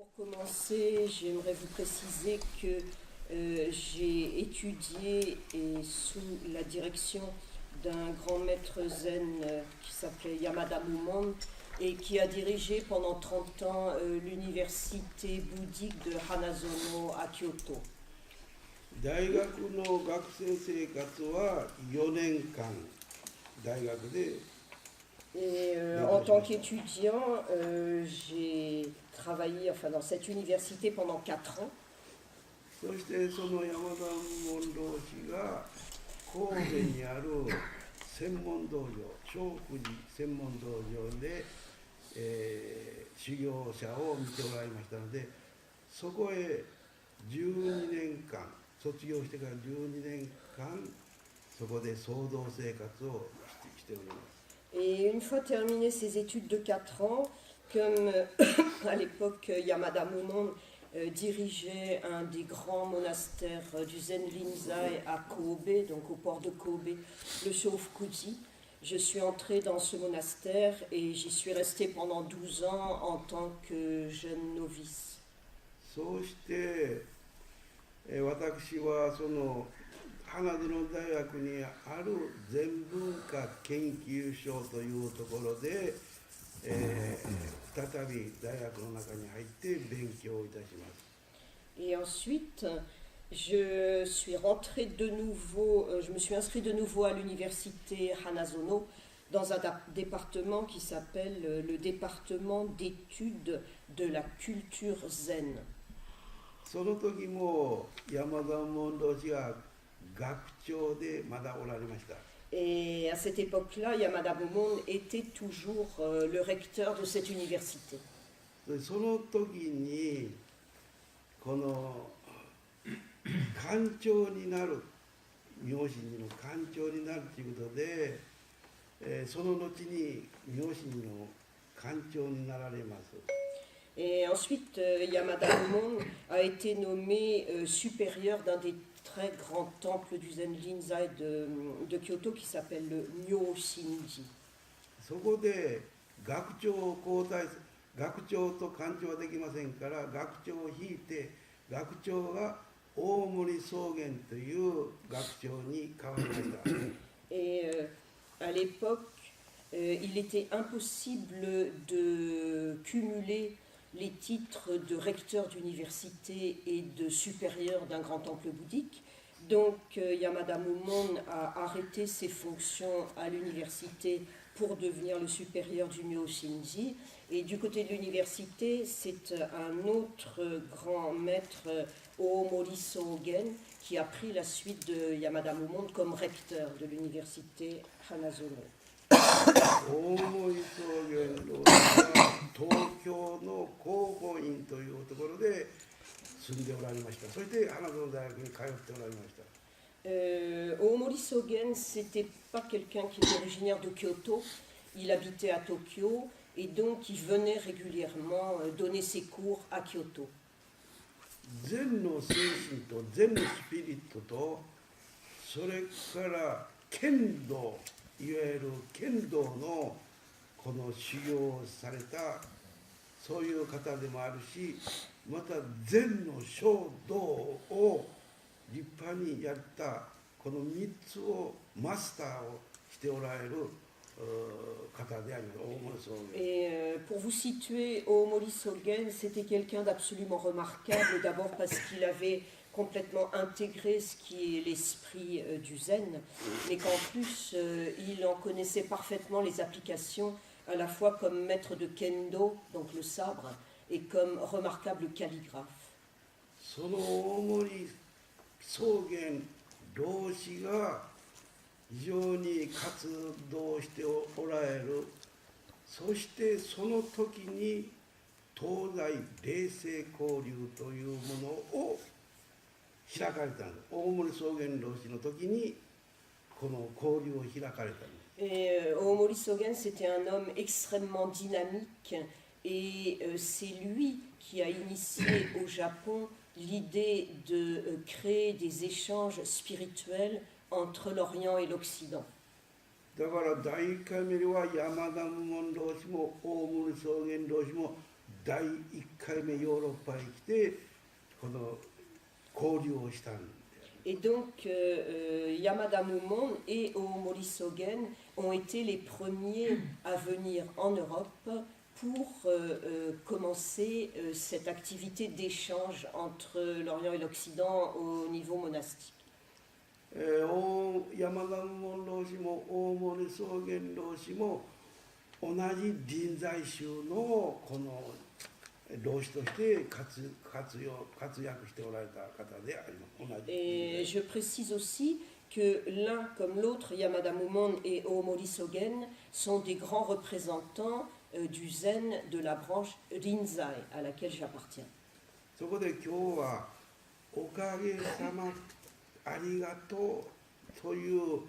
Pour commencer, j'aimerais vous préciser que j'ai étudié et sous la direction d'un grand maître zen qui s'appelait Yamada Mumon et qui a dirigé pendant 30 ans l'université bouddhique de Hanazono à Kyoto. 大学の学生生活は4年間大学で Et en tant qu'étudiant, j'ai travaillé dans cette université pendant 4 ans. そしてその山田門老師が神戸にある専門道場長福寺専門道場で、修行者を見ておられましたので、そこへ12年間卒業してから12年間そこで僧道生活をしております。 Et une fois terminé ses études de 4 ans, comme à l'époque Yamada Momon dirigeait un des grands monastères du Zen Linzai à Kobe, donc au port de Kobe, le Shofukuji, je suis entrée dans ce monastère et j'y suis restée pendant 12 ans en tant que jeune novice. そうして、私はその花園大学にある全文化研究所というところで、再び大学の中に入って勉強いたします。 Et ensuite, je suis rentrée de nouveau, je me suis inscrite de nouveau à l'université Hanazono dans un département qui s'appelle le département d'études de la culture zen. その時も山田門老師が学長でまだおられました。 Et à cette époque-là, Yamada Momon était toujours le recteur de cette université. その時にこの館長になる妙心寺の館長になるということで、その後に妙心寺の館長になられます。 Et ensuite, Yamada Momon a été nommé supérieur d'un des très grands temples du Zen Linzai de Kyoto qui s'appelle le Myoshinji. そこで学長を交代する、学長と館長はできませんから学長を引いて学長が大森草原という学長に変わりました。 Et à l'époque, il était impossible de cumuler les titres de recteur d'université et de supérieur d'un grand temple bouddhique. Donc Yamada Momon a arrêté ses fonctions à l'université pour devenir le supérieur du Myoshinji. Et du côté de l'université, c'est un autre grand maître, Oomori Sogen, qui a pris la suite de Yamada Momon comme recteur de l'université Hanazono. 大森草原老師は東京の広報院というところで住んでおられました。そして花園大学に通っておられました。 Oomori Sogen, c'était pas quelqu'un qui était originaire de Kyoto, il habitait à Tokyo et donc il venait régulièrement donner ses cours à Kyoto. 禅の精神と禅のスピリットとそれから剣道、いわゆる剣道のこの修行をされたそういう方でもあるし、また禅の書道を立派にやったこの3つをマスターをしておられる方であります。大森草原。 Et pour vous situer, Oomori Sogen, c'était quelqu'un d'absolument remarquable, d'abord parce qu'il avait complètement intégré ce qui est l'esprit du zen, mais qu'en plus il en connaissait parfaitement les applications, à la fois comme maître de kendo, donc le sabre, et comme remarquable calligraphe. その大森草原老師が非常に活動しておられる。そしてその時に東西霊性交流というものを開かれたんです。大森草原老師の時にこの交流を開かれたんです。 Et Oomori Sogen, c'était un homme extrêmement dynamique et c'est lui qui a initié au Japon l'idée de créer des échanges spirituels entre l'Orient et l'Occident. だから第1回目は山田門老師も大森草原老師も第1回目ヨーロッパへ来てこの交流をしたんです。 Et donc, Yamada Mumon et Omori Sogen ont été les premiers à venir en Europe pour commencer cette activité d'échange entre l'Orient et l'Occident au niveau monastique. 山田門老師も大森草原老師も同じ臨済宗のこの老師として活躍しておられた方であります。 Et je précise aussi que l'un comme l'autre, Yamada Mumon et Omori Sogen, sont des grands représentants du zen de la branche Rinzai à laquelle j'appartiens. そこで今日はおかげさまありがとうという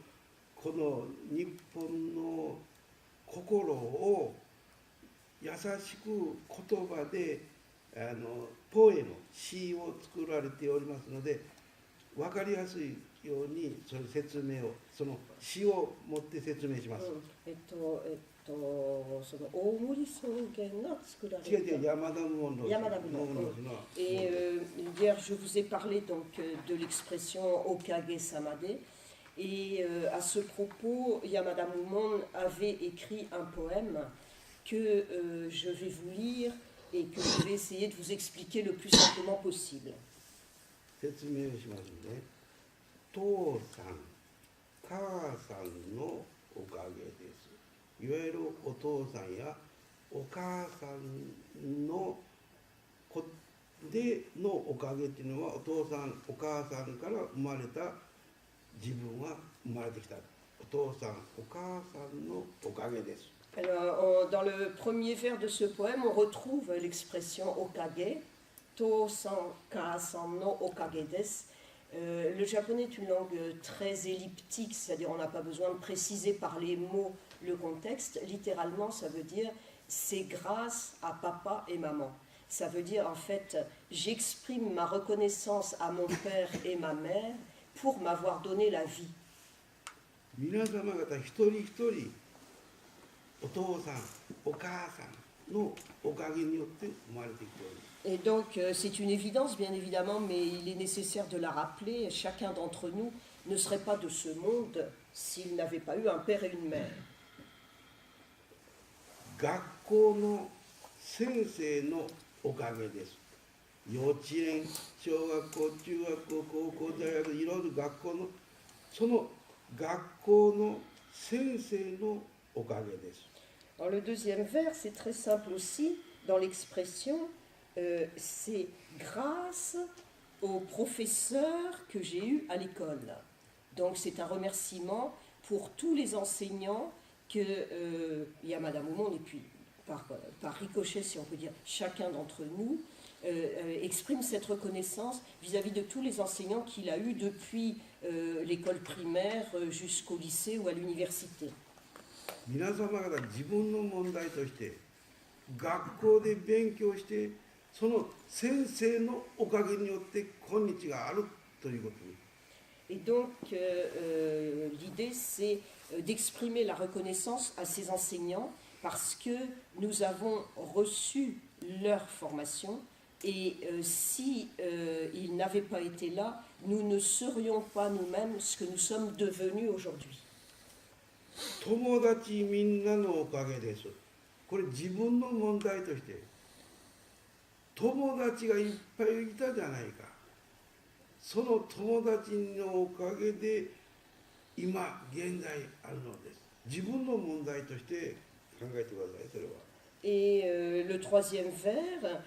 この日本の心を優しく言葉でポエム詩を作られておりますので分かりやすいようにその説明をその詩を持って説明します。その大森草原が作られた。違う山田門老師。山田門老師の。Et hier je vous ai parlé donc de l'expression Okage Samade et à ce propos Yamada Mumon avait écrit un poème que je vais vous lire et que je vais essayer de vous expliquer le plus simplement possible. 説明しますね。父さん、母さんのおかげです。いわゆるお父さんやお母さんのおかげっていうのはお父さん、お母さんから生まれた自分は生まれてきた。お父さん、お母さんのおかげです。 Alors, dans le premier vers de ce poème, on retrouve l'expression okage, to-san ka-san no okage desu. Le japonais est une langue très elliptique, c'est-à-dire on n'a pas besoin de préciser par les mots le contexte. Littéralement, ça veut dire c'est grâce à papa et maman. Ça veut dire en fait, j'exprime ma reconnaissance à mon père et ma mère pour m'avoir donné la vie. 皆様方一人一人 お父さん、お母さんのおかげによって生まれてきております。 Et donc, c'est une évidence, bien évidemment, mais il est nécessaire de la rappeler. Chacun d'entre nous ne serait pas de ce monde s'il n'avait pas eu un père et une mère. 学校の先生のおかげです。幼稚園、小学校、中学校、高校、大学、いろいろ学校のその学校の先生のおかげです。 Alors, le deuxième vers, c'est très simple aussi dans l'expression. C'est grâce aux professeurs que j'ai eus à l'école. Donc c'est un remerciement pour tous les enseignants que Yamada Mumon, et puis par ricochet, si on peut dire, chacun d'entre nous, exprime cette reconnaissance vis-à-vis de tous les enseignants qu'il a eus depuis l'école primaire jusqu'au lycée ou à l'université. 皆様方自分の問題として学校で勉強してその先生のおかげによって今日があるということです。 Et donc, l'idée, c'est d'exprimer la reconnaissance à ces enseignants parce que nous avons reçu leur formation et si ils n'avaient pas été là, nous ne serions pas nous-mêmes ce que nous sommes devenus aujourd'hui. 友達みんなのおかげです。これ自分の問題として友達がいっぱいいたじゃないか。その友達のおかげで今現在あるのです。自分の問題として考えてください。それは。 Et le troisième vers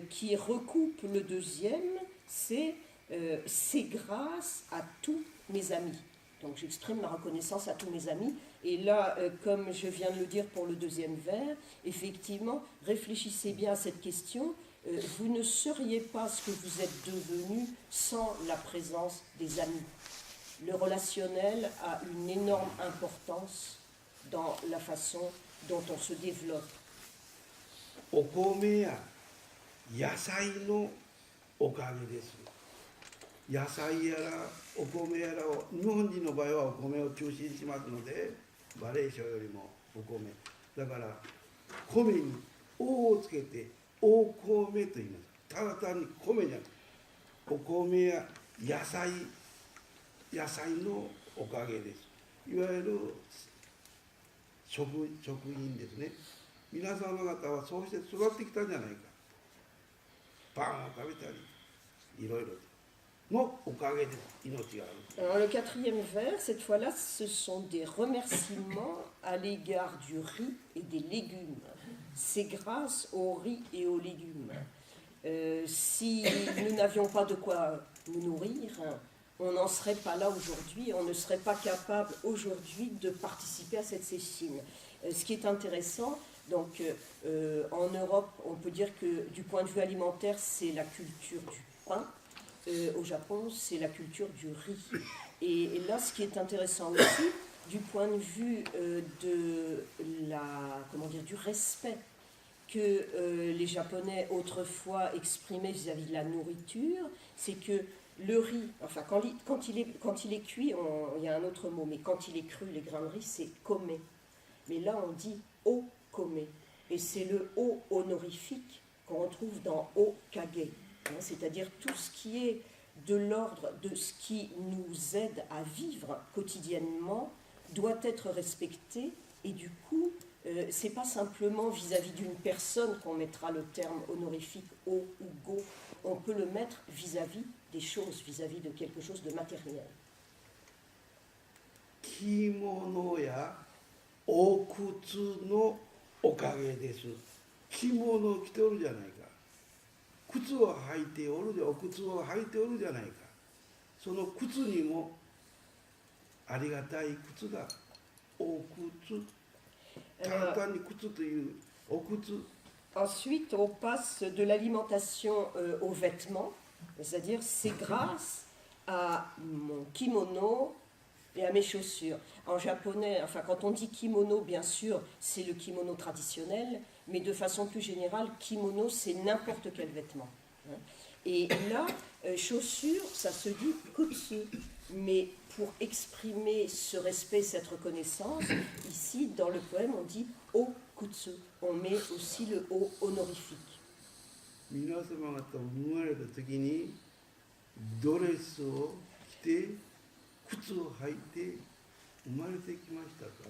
qui recoupe le deuxième, c'est grâce à tous mes amis. Donc j'exprime ma reconnaissance à tous mes amis. Et là, comme je viens de le dire pour le deuxième vers, effectivement, réfléchissez bien à cette question. Vous ne seriez pas ce que vous êtes devenu sans la présence des amis. Le relationnel a une énorme importance dans la façon dont on se développe. お米や野菜のおかげです。野菜やらお米やらを日本人の場合はお米を中心にしますのでバレー省よりもお米だから米に「お」をつけてお米と言います。ただ単に米じゃない。お米や野菜のおかげです。いわゆる食品ですね。皆様方はそうして育ってきたんじゃないか。パンを食べたり、いろいろのおかげです。命がある。Alors le quatrième vers, cette fois-là, ce sont des remerciements à l'égard du riz et des légumes. C'est grâce au riz et aux légumes. Si nous n'avions pas de quoi nous nourrir, on n'en serait pas là aujourd'hui, on ne serait pas capable aujourd'hui de participer à cette sessine. Ce qui est intéressant, donc en Europe, on peut dire que du point de vue alimentaire, c'est la culture du pain. Au Japon, c'est la culture du riz. Et là, ce qui est intéressant aussi, du point de vue du respect que les Japonais autrefois exprimaient vis-à-vis de la nourriture, c'est que le riz, enfin quand il est cuit, il y a un autre mot, mais quand il est cru, les grains de riz, c'est kome. Mais là, on dit o kome. Et c'est le o honorifique qu'on retrouve dans o kage. C'est-à-dire tout ce qui est de l'ordre de ce qui nous aide à vivre quotidiennement doit être respecté, et du coup, c'est pas simplement vis-à-vis d'une personne qu'on mettra le terme honorifique o ou go, on peut le mettre vis-à-vis des choses, vis-à-vis de quelque chose de matériel. Kimono ya okutsu no okage desu. Kimono kite oru janai ka. 靴を履いておるで、お靴を履いておるじゃないか。その靴にもありがたい靴がお靴。ただ単に靴というお靴。Ensuite, on passe de l'alimentation aux vêtements, c'est-à-dire c'est grâce à mon kimono et à mes chaussures. En japonais, enfin quand on dit kimono, bien sûr, c'est le kimono traditionnel, mais de façon plus générale, kimono, c'est n'importe quel vêtement. Et là, chaussures, ça se dit kutsu. Mais pour exprimer ce respect, cette reconnaissance, ici, dans le poème, on dit o kutsu. On met aussi le o honorifique. 皆様方生まれた時にドレスを着て靴を履いて生まれてきましたか？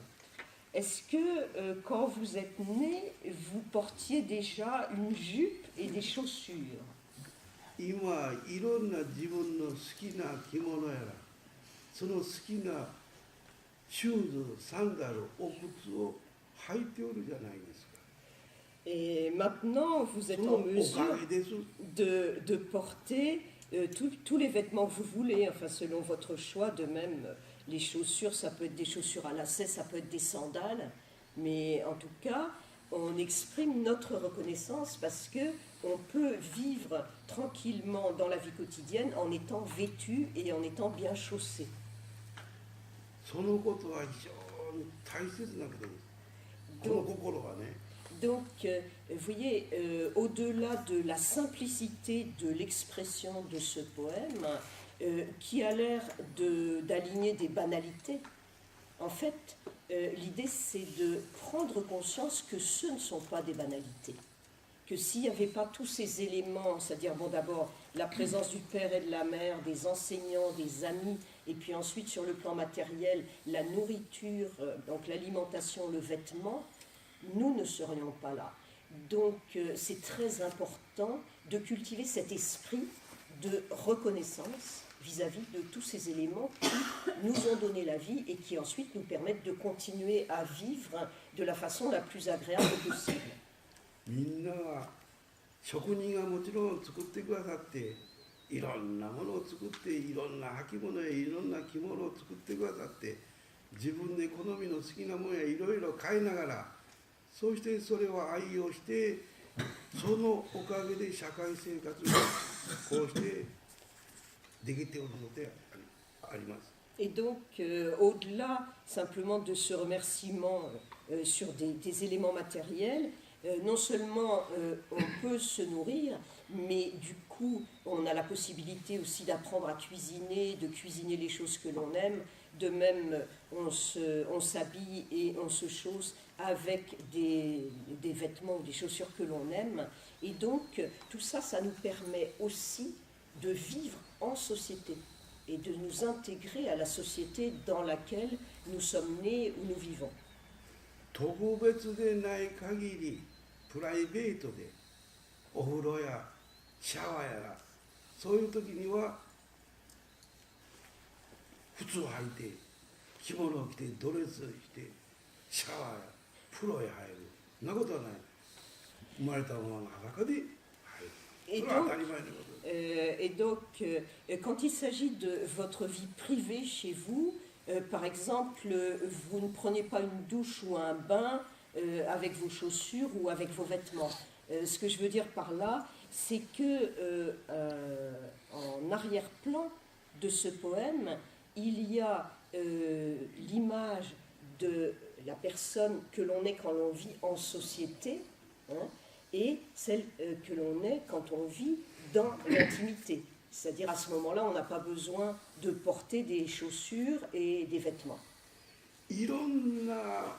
Est-ce que quand vous êtes né, vous portiez déjà une jupe et des chaussures? 今いろんな自分の好きな着物やらその好きなシューズ、サンダル、お靴を履いておるじゃないですか。 Et maintenant, vous êtes en mesure de porter tous les vêtements que vous voulez, enfin selon votre choix, de même les chaussures, ça peut être des chaussures à lacets, ça peut être des sandales, mais en tout cas, on exprime notre reconnaissance parce que on peut vivre tranquillement dans la vie quotidienne en étant vêtu et en étant bien chaussé. そのことは非常に大切なことです。この心はね。 Donc, vous voyez, au-delà de la simplicité de l'expression de ce poème, qui a l'air d'aligner des banalités, en fait, l'idée c'est de prendre conscience que ce ne sont pas des banalités. Que s'il n'y avait pas tous ces éléments, c'est-à-dire, bon, d'abord, la présence du père et de la mère, des enseignants, des amis, et puis ensuite, sur le plan matériel, la nourriture, donc l'alimentation, le vêtement, nous ne serions pas là. Donc c'est très important de cultiver cet esprit de reconnaissance vis-à-vis de tous ces éléments qui nous ont donné la vie et qui ensuite nous permettent de continuer à vivre de la façon la plus agréable possible. みんなは職人がもちろん作ってくださっていろんなものを作っていろんな履物やいろんな着物を作ってくださって自分で好みの好きなものやいろいろ買いながらそうしてそれを愛用してそのおかげで社会生活がこうしてできておるのであります。 Et donc, au-delà simplement de ce remerciement sur des éléments matériels, non seulement on peut se nourrir, mais du coup, on a la possibilité aussi d'apprendre à cuisiner, de cuisiner les choses que l'on aime, de même, on s'habille et on se chausse avec des vêtements ou des chaussures que l'on aime. Et donc, tout ça, ça nous permet aussi de vivre en société et de nous intégrer à la société dans laquelle nous sommes nés ou nous vivons. 特別でない限りプライベートでお風呂やシャワーやらそういう時には靴を履いて着物を着てドレスをしてシャワーや風呂へ入るそんなことはない生まれたままの裸で入るそれは当たり前のことです。Et donc, quand il s'agit de votre vie privée chez vous, par exemple, vous ne prenez pas une douche ou un bain avec vos chaussures ou avec vos vêtements. Ce que je veux dire par là, c'est que en arrière-plan de ce poème, il y a l'image de la personne que l'on est quand l'on vit en société, hein, et celle que l'on est quand on vit dans l'intimité. C'est-à-dire à ce moment-là, on n'a pas besoin de porter des chaussures et des vêtements. いろんな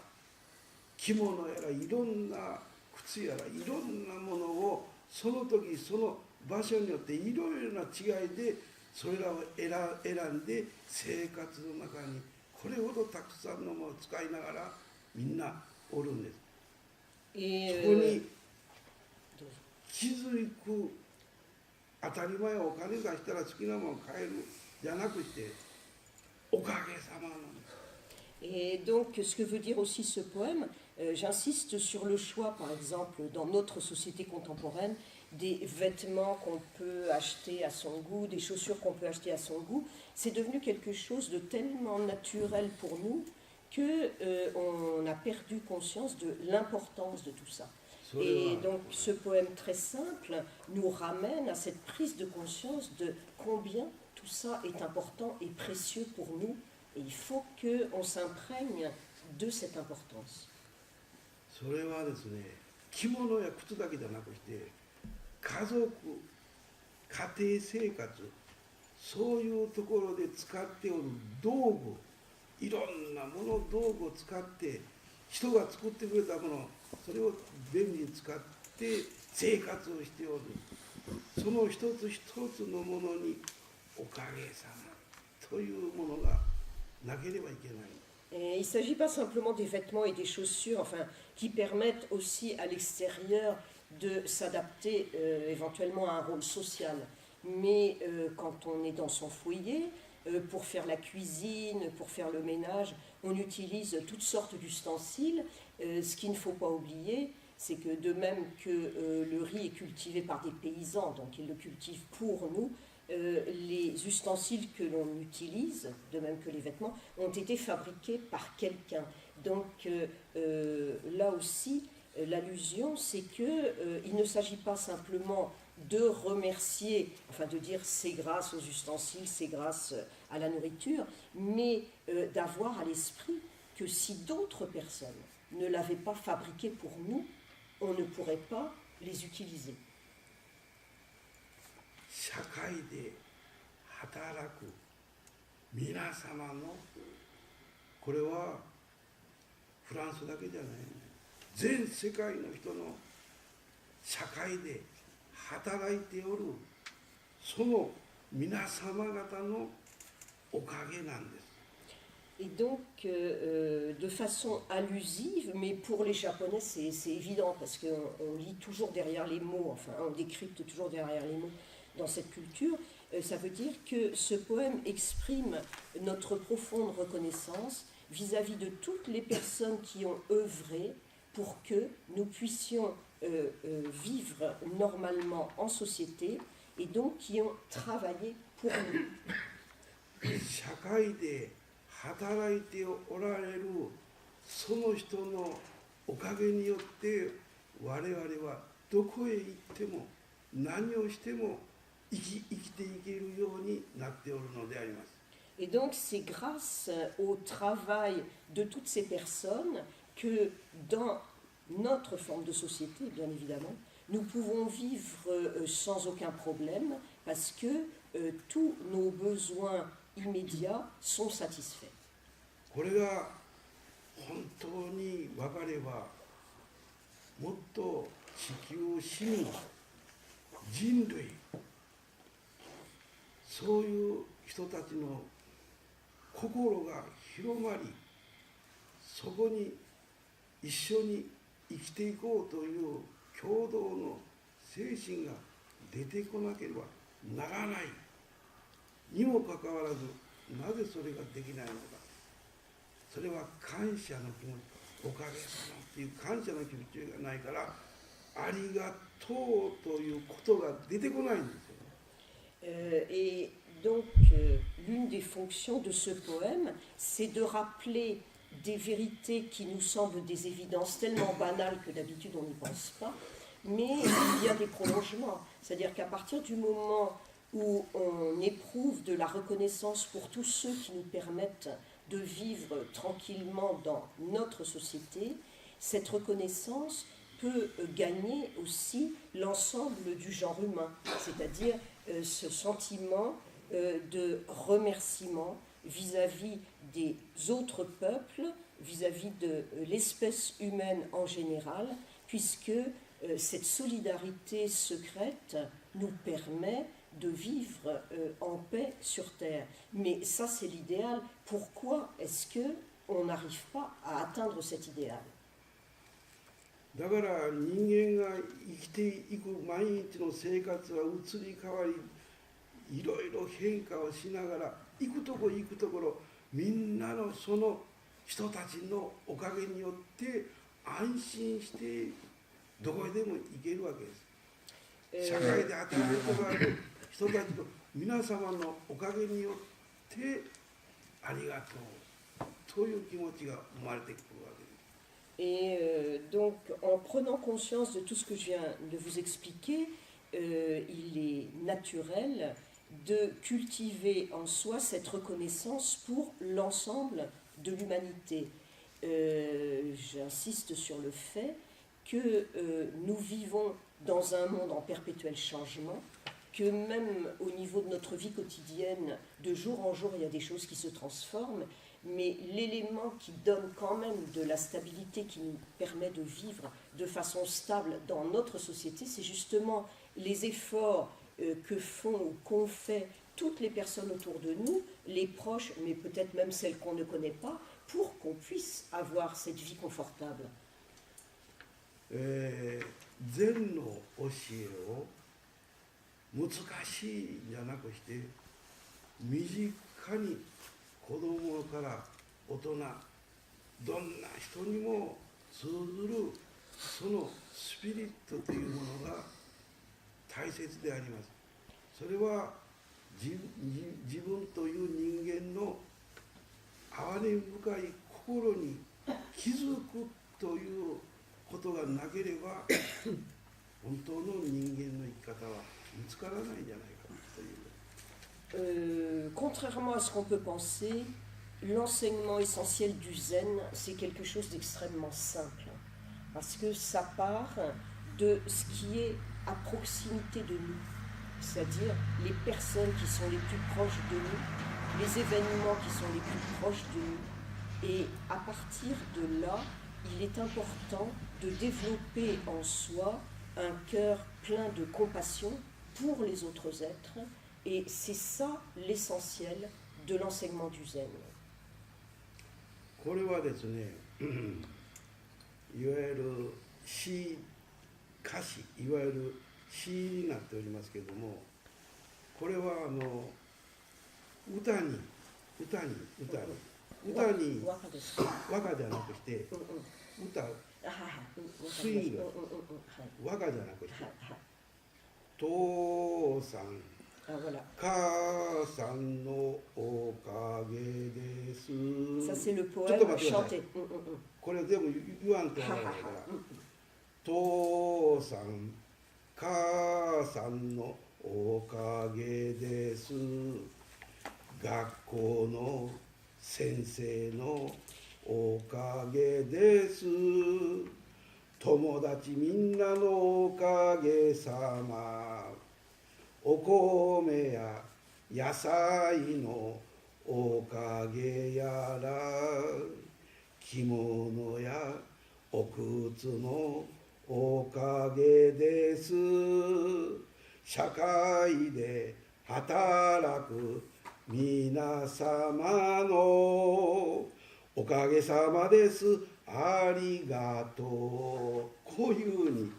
着物やらいろんな靴やらいろんなものをその時その場所によっていろいろな違いでそれらを選んで生活の中にこれほどたくさんのものを使いながらみんなおるんです。そこに気づく当たり前お金出したら好きなもの買えるじゃなくしておかげさまなんです。 Et donc, ce que veut dire aussi ce poème, j'insiste sur le choix, par exemple, dans notre société contemporaine, des vêtements qu'on peut acheter à son goût, des chaussures qu'on peut acheter à son goût. C'est devenu quelque chose de tellement naturel pour nous qu'on a perdu conscience de l'importance de tout ça. Et donc, ce poème très simple nous ramène à cette prise de conscience de combien tout ça est important et précieux pour nous. Et il faut qu'on s'imprègne de cette importance. それはですね、着物や靴だけじゃなくして家族、家庭生活、そういうところで使っておる道具、いろんなもの道具を使って人が作ってくれたもの、それを便利に使って生活をしておる。その一つ一つのものにおかげさまというものが Et il ne s'agit pas simplement des vêtements et des chaussures, enfin, qui permettent aussi à l'extérieur de s'adapter éventuellement à un rôle social. Mais quand on est dans son foyer, pour faire la cuisine, pour faire le ménage, on utilise toutes sortes d'ustensiles. Ce qu'il ne faut pas oublier, c'est que de même que le riz est cultivé par des paysans, donc ils le cultivent pour nous, les ustensiles que l'on utilise, de même que les vêtements, ont été fabriqués par quelqu'un. Donc là aussi, l'allusion, c'est qu'il ne s'agit pas simplement de remercier, enfin de dire c'est grâce aux ustensiles, c'est grâce à la nourriture, mais d'avoir à l'esprit que si d'autres personnes ne l'avaient pas fabriqué pour nous, on ne pourrait pas les utiliser. 社会で働く皆様のこれはフランスだけじゃない、全世界の人の社会で働いておるその皆様方のおかげなんです。 Et donc, de façon allusive, mais pour les Japonais, c'est évident, parce qu'on lit toujours derrière les mots, enfin, on décrypte toujours derrière les mots dans cette culture, ça veut dire que ce poème exprime notre profonde reconnaissance vis-à-vis de toutes les personnes qui ont œuvré pour que nous puissions vivre normalement en société, et donc qui ont travaillé pour nous. 社会で働いておられるその人のおかげによって我々はどこへ行っても何をしても生きていけるようになっておるのであります。 Et donc c'est grâce au travail de toutes ces personnes que dans notre forme de société, bien évidemment, nous pouvons vivre sans aucun problème parce que tous nos besoins immédiats sont satisfaits. これが本当に分かれば、もっと地球市民、人類、そういう人たちの心が広まり、そこに一緒に生きていこうという共同の精神が出てこなければならないにもかかわらず、なぜそれができないのか。それは感謝の気持ち、おかげさまっていう感謝の気持ちがないから、ありがとうということが出てこないんですよ。Et donc, l'une des fonctions de ce poème, c'est de rappeler des vérités qui nous semblent des évidences tellement banales que d'habitude on n'y pense pas, mais il y a des prolongements. C'est-à-dire qu'à partir du moment où on éprouve de la reconnaissance pour tous ceux qui nous permettent de vivre tranquillement dans notre société, cette reconnaissance peut gagner aussi l'ensemble du genre humain, c'est-à-dire ce sentiment de remerciement vis-à-vis des autres peuples, vis-à-vis de l'espèce humaine en général, puisque cette solidarité secrète nous permet de vivre en paix sur Terre. Mais ça, c'est l'idéal. Pourquoi est-ce qu'on n'arrive pas à atteindre cet idéal? だから人間が生きていく毎日の生活は移り変わり、いろいろ変化をしながら、行くとこ行くところ、みんなのその人たちのおかげによって安心してどこへでも行けるわけです。社会で働いておられる人たちの皆様のおかげによってありがとうという気持ちが生まれてくるわけです。Et donc, en prenant conscience de tout ce que je viens de vous expliquer, il est naturel de cultiver en soi cette reconnaissance pour l'ensemble de l'humanité. J'insiste sur le fait que nous vivons dans un monde en perpétuel changement, que même au niveau de notre vie quotidienne, de jour en jour, il y a des choses qui se transforment, mais l'élément qui donne quand même de la stabilité, qui nous permet de vivre de façon stable dans notre société, c'est justement les efforts que font ou qu'ont fait toutes les personnes autour de nous, les proches, mais peut-être même celles qu'on ne connaît pas, pour qu'on puisse avoir cette vie confortable. 禅の教えを難しいんじゃなくして、身近に子供から大人、どんな人にも通ずるそのスピリットというものが大切であります。それは自分という人間の哀れ深い心に気づくということがなければ本当の人間の生き方は見つからないんじゃないかという。Contrairement à ce qu'on peut penser, l'enseignement essentiel du zen, c'est quelque chose d'extrêmement simple, parce que ça part de ce qui est à proximité de nous, c'est-à-dire les personnes qui sont les plus proches de nous, les événements qui sont les plus proches de nous. Et à partir de là, il est important de développer en soi un cœur plein de compassion pour les autres êtres, et c'est ça l'essentiel de l'enseignement du zen. これはですね、いわゆる詩、歌詞、いわゆる詩になっておりますけれども、これは歌に和歌ですか？和歌じゃなくして歌、スイング、和歌じゃなくして父さん母さんのおかげです。Ça c'est le ちょっ poème と待ってください。 chanté. これ全部言わんとわからないから。父さん母さんのおかげです。学校の先生のおかげです。友達みんなのおかげさま。お米や野菜のおかげやら着物やお靴のおかげです。社会で働く皆様のおかげさまです。ありがとう。こういうふうに。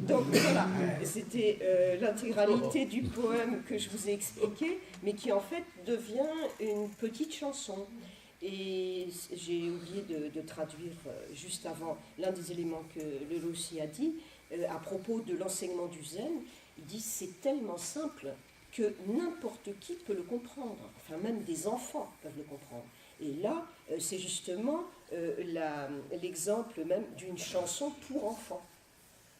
Donc voilà, c'était l'intégralité du poème que je vous ai expliqué, mais qui en fait devient une petite chanson. Et j'ai oublié de traduire juste avant l'un des éléments que Lelo aussi a dit, à propos de l'enseignement du zen. Il dit c'est tellement simple que n'importe qui peut le comprendre, enfin même des enfants peuvent le comprendre. Et là, c'est justement l'exemple même d'une chanson pour enfants.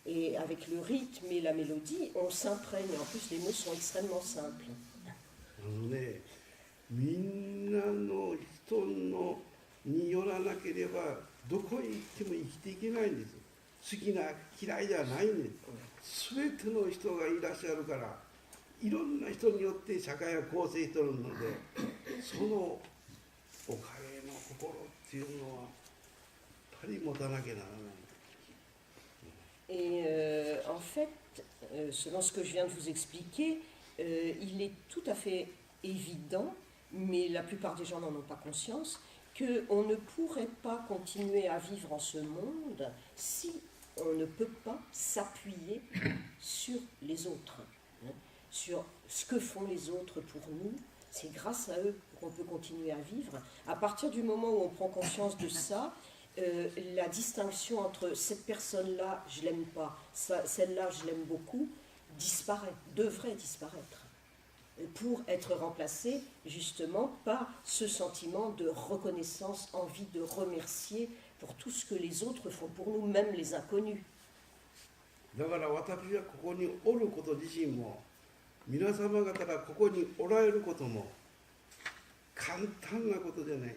Et avec le rythme et la mélodie, on s'imprègne. En plus, les mots sont extrêmement simples. みんなの人のによらなければどこへ行っても生きていけないんです。好きな嫌いじゃないんです。全ての人がいらっしゃるからいろんな人によって社会が構成しているのでそのおかげの心っていうのはやっぱり持たなきゃならない。 Et en fait, selon ce que je viens de vous expliquer, il est tout à fait évident, mais la plupart des gens n'en ont pas conscience, qu'on ne pourrait pas continuer à vivre en ce monde si on ne peut pas s'appuyer sur les autres, hein, sur ce que font les autres pour nous. C'est grâce à eux qu'on peut continuer à vivre. À partir du moment où on prend conscience de ça, la distinction entre cette personne-là, je l'aime pas, celle-là, je l'aime beaucoup, disparaît, devrait disparaître, pour être remplacée justement par ce sentiment de reconnaissance, envie de remercier pour tout ce que les autres font pour nous, même les inconnus. だから私はここにおること自身も皆様方がここにおられることも簡単なことじゃない。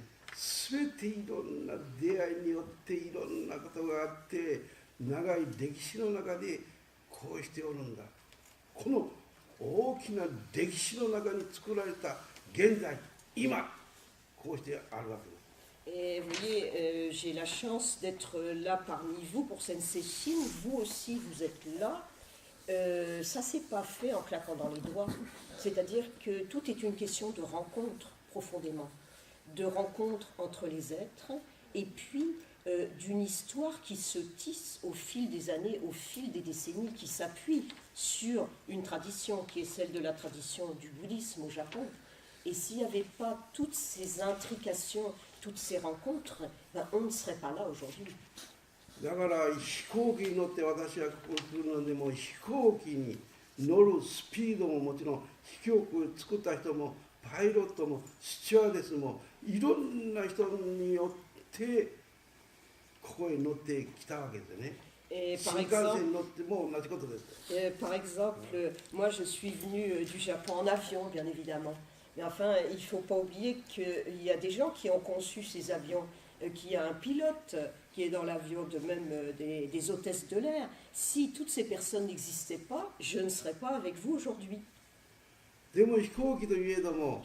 全ていろんな出会いによっていろんなことがあって長い歴史の中でこうしておるんだ。この大きな歴史の中に作られた現在今こうしてあるわけです。 Et vous voyez, j'ai la chance d'être là parmi vous pour Sensei Shin. Vous aussi, vous êtes là. Ça s'est pas fait en claquant dans les doigts. C'est-à-dire que tout est une question de rencontre profondément. De rencontre entre les êtres et puis d'une histoire qui se tisse au fil des années, au fil des décennies, qui s'appuie sur une tradition qui est celle de la tradition du bouddhisme au Japon. Et s'il n'y avait pas toutes ces intrications, toutes ces rencontres, ben, on ne serait pas là aujourd'hui. だから飛行機に乗って私はここに来るのでも飛行機に乗るスピードももちろん飛行機を作った人もパイロットもスチュワーデスもいろんな人によってここに乗ってきたわけですね。新幹線に乗っても同じことです。Par exemple, moi je suis venue du Japon en avion, bien évidemment. Mais enfin, il ne faut pas oublier qu'il y a des gens qui ont conçu ces avions, qu'il y a un pilote qui est dans l'avion, de même des hôtesses de l'air. Si toutes ces personnes n'existaient pas, je ne serais pas avec vous aujourd'hui. でも飛行機といえども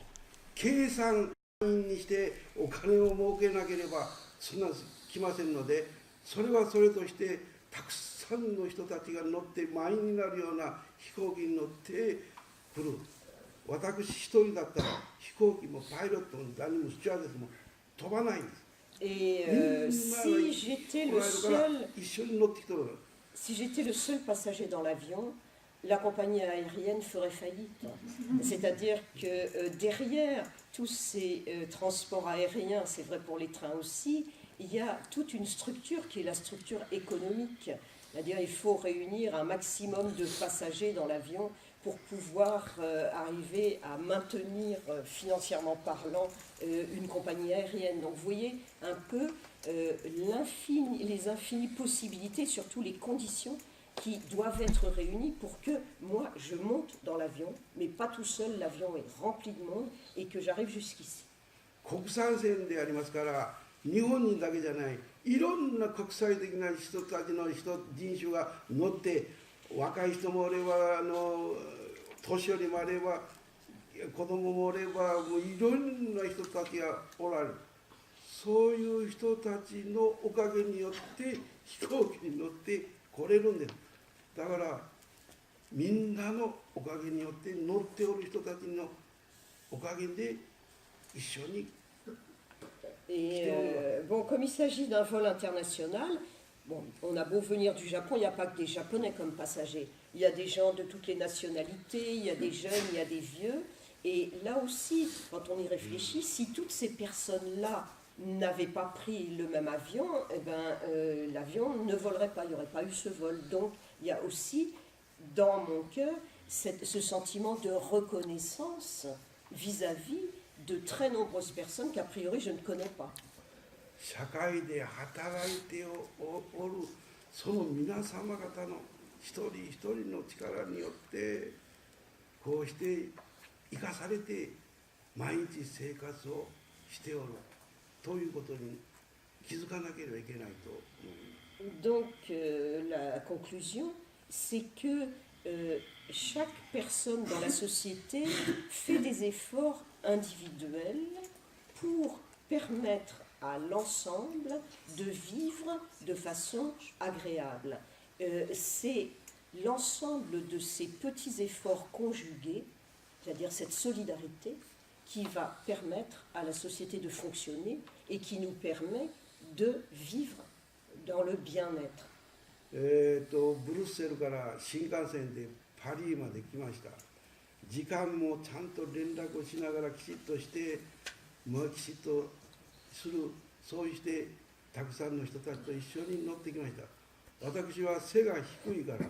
計算にしてお金を儲けなければそんな来ませんのでそれはそれとしてたくさんの人たちが乗って満員になるような飛行機に乗ってくる私一人だったら飛行機もパイロットも何もスチュワーデスも飛ばないんです。 Et si j'étais le seul passager dans l'avion, la compagnie aérienne ferait faillite. C'est-à-dire que derrière tous ces transports aériens, c'est vrai pour les trains aussi, il y a toute une structure qui est la structure économique. C'est-à-dire qu'il faut réunir un maximum de passagers dans l'avion pour pouvoir arriver à maintenir financièrement parlant une compagnie aérienne. Donc vous voyez un peu les infinies possibilités, surtout les conditions qui doivent être réunies pour que moi je monte dans l'avion, mais pas tout seul, l'avion est rempli de monde et que j'arrive jusqu'ici. 国際線でありますから日本人だけじゃないいろんな国際的な人たちの人種が乗って若い人もおれば年寄りもあれば子供もおればもういろんな人たちがおられる。そういう人たちのおかげによって飛行機に乗って来れるんです。だからみんなのおかげによって乗っておる人たちのおかげで一緒に。Et bon, comme il s'agit d'un vol international, bon, on a beau venir du Japon, il n'y a pas que des Japonais comme passagers. Il y a des gens de toutes les nationalités, il y a des jeunes, il y a des vieux. Et là aussi, quand on y réfléchit, si toutes ces personnes-là n'avaient pas pris le même avion, eh ben, l'avion ne volerait pas, il n'y aurait pas eu ce vol. Donc il y a aussi dans mon cœur ce sentiment de reconnaissance vis-à-vis de très nombreuses personnes qu'a priori je ne connais pas. 社会で働いておるその皆様方の一人一人の力によってこうして生かされて毎日生活をしておるということに気づかなければいけないと思います。 Donc la conclusion, c'est que chaque personne dans la société fait des efforts individuels pour permettre à l'ensemble de vivre de façon agréable. C'est l'ensemble de ces petits efforts conjugués, c'est-à-dire cette solidarité, qui va permettre à la société de fonctionner et qui nous permet de vivre dans le bien-être. ブルッセルから新幹線でパリまで来ました。時間もちゃんと連絡をしながらきちっとして、もうきちっとする、そうしてたくさんの人たちと一緒に乗ってきました。私は背が低いから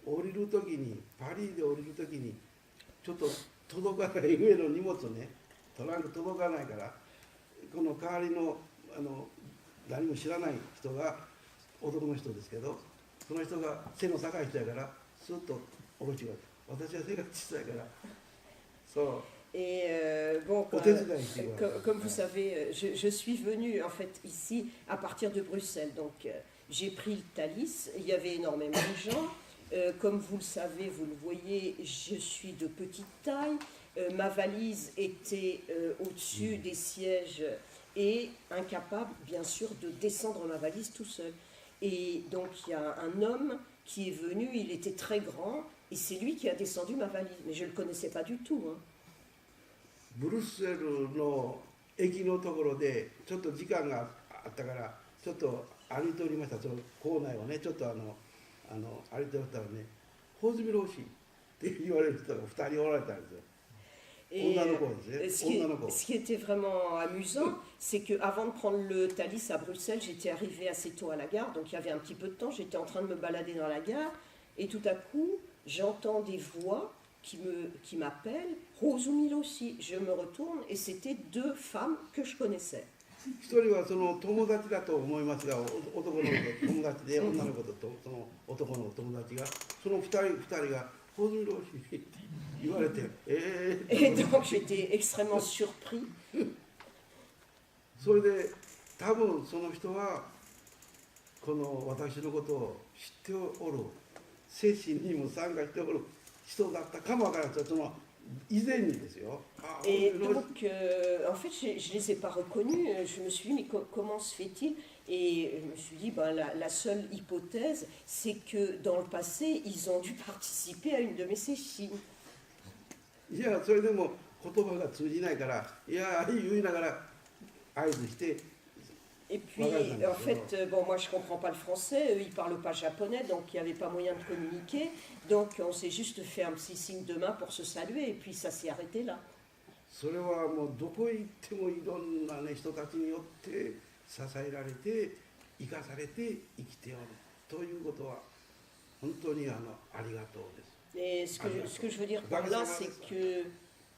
降りるときに、パリで降りるときにちょっと届かない上の荷物ね、トランク届かないから、この代わりの何も知らない人が男の人ですけど、その人が背の高い人やからスッと下ろしてくれた。私は背が小さいからそう。 Et bon, comme vous savez, je suis venue en fait ici à partir de Bruxelles, donc j'ai pris le Thalys, il y avait énormément de gens, comme vous le savez, vous le voyez, je suis de petite taille, ma valise était au-dessus des sièges et incapable bien sûr de descendre ma valise tout seul. Et donc il y a un homme qui est venu, il était très grand et c'est lui qui a descendu ma valise, mais je ne le connaissais pas du tout. Hein. ブルッセルの駅のところでちょっと時間があったからちょっと歩いておりました。その構内をねちょっと歩いておったらね「ホーズミローシー」って言われる人が2人おられたんですよ。 Et ce qui était vraiment amusant, c'est qu'avant de prendre le Thalys à Bruxelles, j'étais arrivée assez tôt à la gare, donc il y avait un petit peu de temps, j'étais en train de me balader dans la gare, et tout à coup, j'entends des voix qui m'appellent « Rosumil aussi ». Je me retourne, et c'était deux femmes que je connaissais. 一人はその友達だと思いますが、男の子友達で女の子とその男の友達が、その二人が「ホーズミローシー」って言われて、Et donc j'étais extrêmement surpris. それで多分その人はこの私のことを知っておる、精神にも参加しておる人だったかもわからない。その以前にですよ。Et donc, en fait, je ne les ai pas reconnus. Je me suis dit, mais comment se fait-il? Et je me suis dit, ben, la seule hypothèse, c'est que dans le passé, ils ont dû participer à une de mes séchines. いや、それでも言葉が通じないから、いや、言いながら合図して。 Et puis, en fait, bon, moi je ne comprends pas le français, eux ils ne parlent pas japonais, donc il n'y avait pas moyen de communiquer. Donc on s'est juste fait un petit signe de main pour se saluer, et puis ça s'est arrêté là. それはもうどこへ行ってもいろんな、ね、人たちによって支えられて生かされて生きておるということは本当にありがとうです。 Et ce que je veux dire par là, c'est que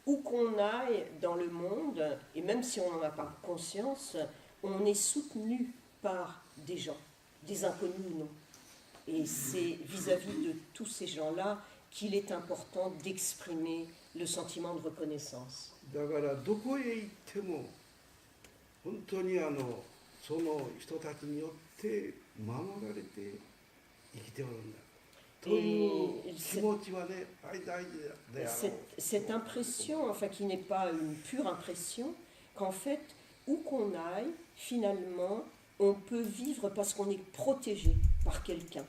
où qu'on aille dans le monde, et même si on n'en a pas conscience, on est soutenu par des gens, des inconnus ou non. Et c'est vis-à-vis de tous ces gens-là qu'il est important d'exprimer le sentiment de reconnaissance. だからどこへ行っても本当にその人たちによって守られて生きておるんだ。というEt 気持ちはね、大事であろう。cette impression, enfin qui n'est pas une pure impression, qu'en fait, où qu'on aille, finalement, on peut vivre parce qu'on est protégé par quelqu'un,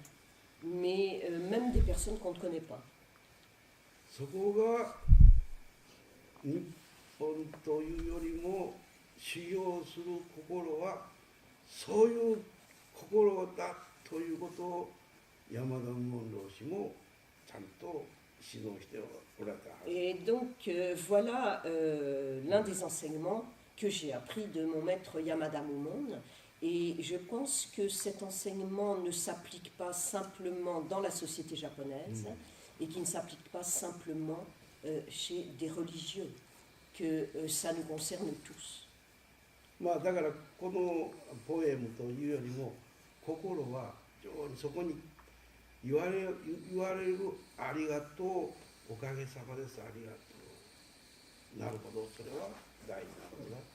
mais même des personnes qu'on ne connaît pas. そこが日本というよりも修行する心はそういう心だということを山田門老師もちゃんと指導しておられたはず。 Et donc voilà l'un des enseignements que j'ai appris de mon maître Yamada Momon. Et je pense que cet enseignement ne s'applique pas simplement dans la société japonaise et qui ne s'applique pas simplement chez des religieux, que ça nous concerne tous. まあだからこのポエムというよりも心は非常にそこに言われるありがとう、おかげさまです、ありがとう。なるほど、それは大事なことだと。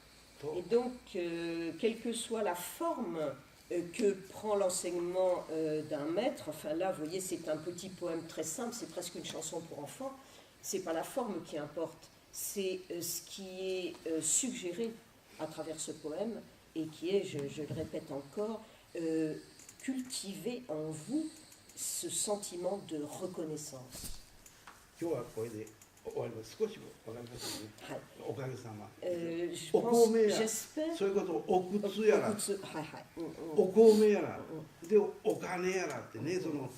Et donc, quelle que soit la forme que prend l'enseignement d'un maître, enfin là, vous voyez, c'est un petit poème très simple, c'est presque une chanson pour enfants, c'est pas la forme qui importe, c'est ce qui est suggéré à travers ce poème et qui est, je le répète encore, cultiver en vous ce sentiment de reconnaissance. 今日はこれで終わります。少しわかりますね。はい。おかげさま。 Je お pense, 米や j'espère. そういうことをお靴やら、はいはい。お米やら、でお金やらってね、その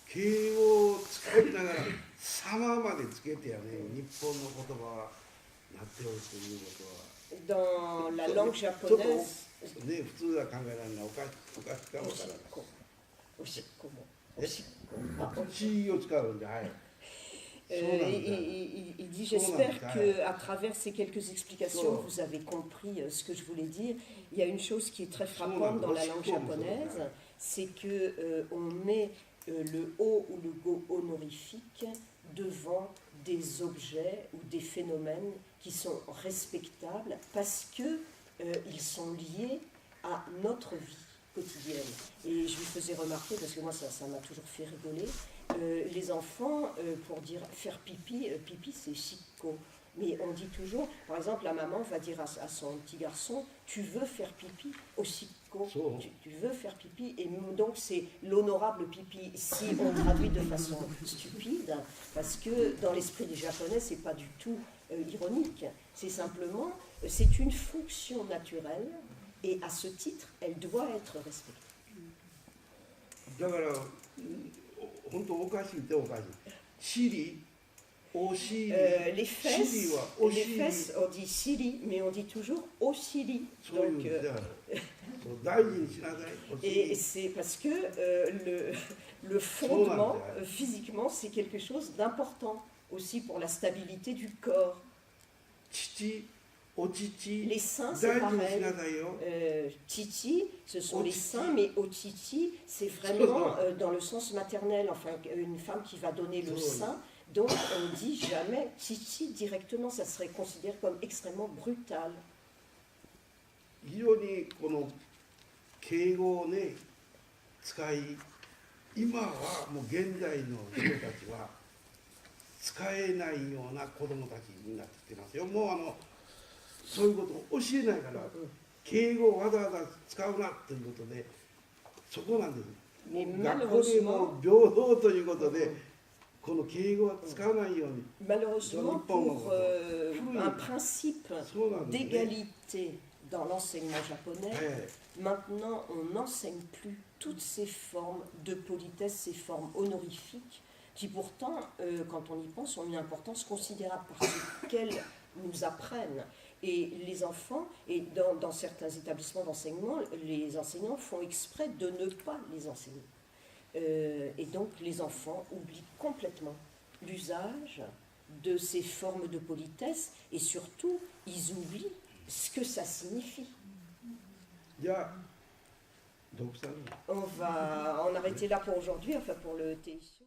敬語を使いながら様までつけてやね、日本の言葉はなっておるということは。 Dans la langue ちょっと japonaise, ね、普通は考えられないおかしかわからない。 おしっこも。え、おしっこ。口を使うんで、はい。そうなんだ。 Il dit, j'espère qu'à travers ces quelques explications, vous avez compris ce que je voulais dire. Il y a une chose qui est très frappante dans la langue japonaise, c'est que on met le o ou le go honorifique devant des objets ou des phénomènes qui sont respectables parce que ils sont liés à notre vie quotidienne. Et je lui faisais remarquer, parce que moi ça m'a toujours fait rigoler, les enfants, pour dire faire pipi, pipi c'est shikko. Mais on dit toujours, par exemple, la maman va dire à son petit garçon, tu veux faire pipi au shikko, tu veux faire pipi, et donc c'est l'honorable pipi, si on traduit de façon stupide, parce que dans l'esprit des Japonais, c'est pas du tout ironique, c'est simplement, c'est une fonction naturelle, et à ce titre, elle doit être respectée. だから本当おかしいっておかしい。尻、お尻、 les 尻は fesses, お les 尻。 fesses, on dit sili, mais on dit toujours osili. そういうん Donc, じゃそう大事にしなさい。お et 尻。 c'est parce que le fondement, physiquement, c'est quelque chose d'important aussi pour la stabilité du corps. 父、お乳、 Les seins, 大 c'est 事にし pareil. なさいよ。 Titi, ce sont les Otiti. seins, mais otiti, c'est vraiment dans le sens maternel, enfin une femme qui va donner le sein. Donc on ne dit jamais titi directement, ça serait considéré comme extrêmement brutal. 非常にこの敬語をね使い、今はもう現代の人たちは使えないような子供たちになってきてますよ。もうそういうことを教えないから、敬語をわざわざ使うなということで、そこなんです。もう学校でも平等ということで、この敬語は使わないように。 Malheureusement, pour un principe d'égalité dans l'enseignement japonais, maintenant on n'enseigne plus toutes ces formes de politesse, ces formes honorifiques, qui pourtant, quand on y pense, ont une importance considérable parce qu'elles nous apprennent. Et les enfants, et dans certains établissements d'enseignement, les enseignants font exprès de ne pas les enseigner. Et donc les enfants oublient complètement l'usage de ces formes de politesse et surtout, ils oublient ce que ça signifie. On va en arrêter là pour aujourd'hui, enfin pour le Teissho.